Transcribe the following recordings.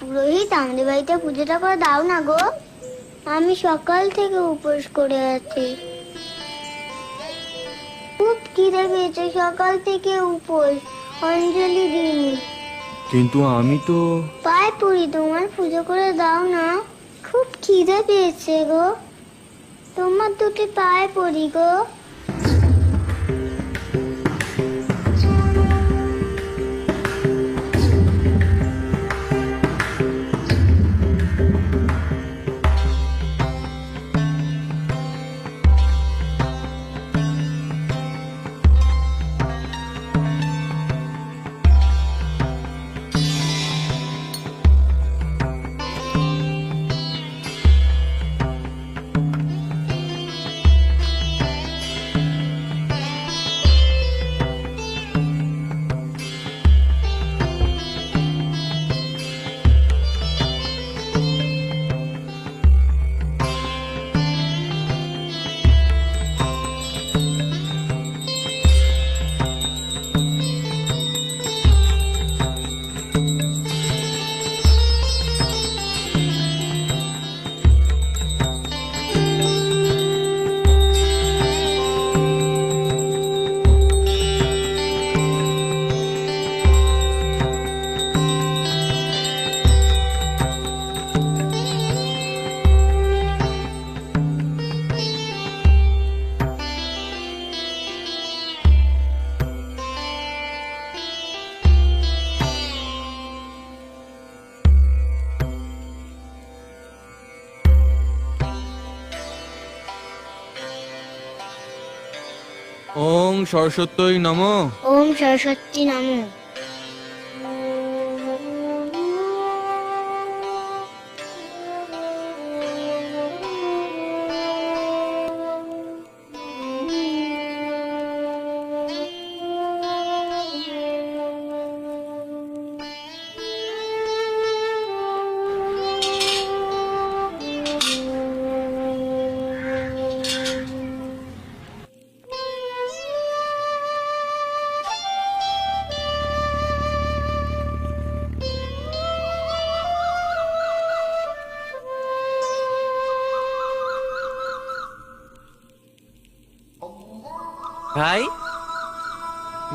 পুরোহিত, আমাদের বাড়িতে পুজোটা করে দাও না গো। আমি সকাল থেকে উপোস করে আছি, খুব খিদে পেয়েছে, সকাল থেকে উপোস, অঞ্জলি দিইনি। কিন্তু আমি তো পায়ে পড়ি তোমার, পুজো করে দাও না, খুব খিদে পেয়েছে গো, তোমার দুটি পায়ে পড়ি গো। ওং সরস্বত্যই নমঃ। ওম সরস্বতী নমঃ। ভাই,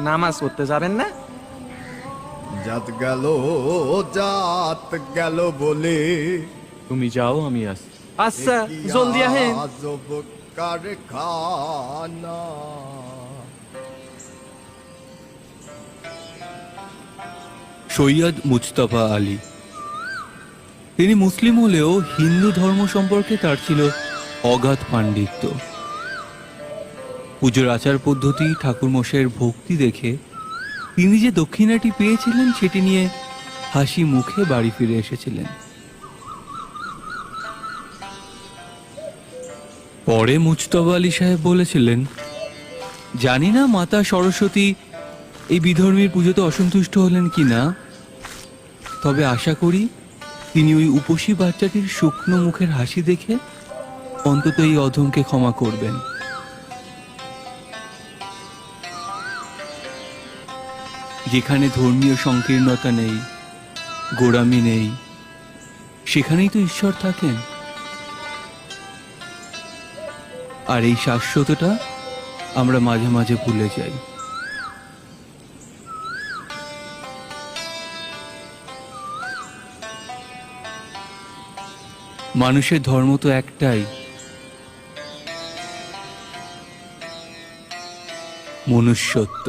নামাজ পড়তে যাবেন না? জাত গেল বলে তুমি যাও, আমি আসি। আচ্ছা, জলদি আহেন। আজব কারখানা। সৈয়দ মুজতবা আলী, তিনি মুসলিম হলেও হিন্দু ধর্ম সম্পর্কে তার ছিল অগাধ পাণ্ডিত্য। পুজোর আচার পদ্ধতি, ঠাকুরমশাইয়ের ভক্তি দেখে তিনি যে দক্ষিণাটি পেয়েছিলেন সেটি নিয়ে হাসি মুখে বাড়ি ফিরে এসেছিলেন। পরে মুজতবা আলী সাহেব বলেছিলেন, জানি না মাতা সরস্বতী এই বিধর্মীর পুজোতে অসন্তুষ্ট হলেন কিনা, তবে আশা করি তিনি ওই উপসী বাচ্চাটির শুকনো মুখের হাসি দেখে অন্তত এই অধমকে ক্ষমা করবেন। যেখানে ধর্মীয় সংকীর্ণতা নেই, গোড়ামি নেই, সেখানেই তো ঈশ্বর থাকেন। আর এই শাশ্বতটা আমরা মাঝে মাঝে ভুলে যাই। মানুষের ধর্ম তো একটাই, মনুষ্যত্ব।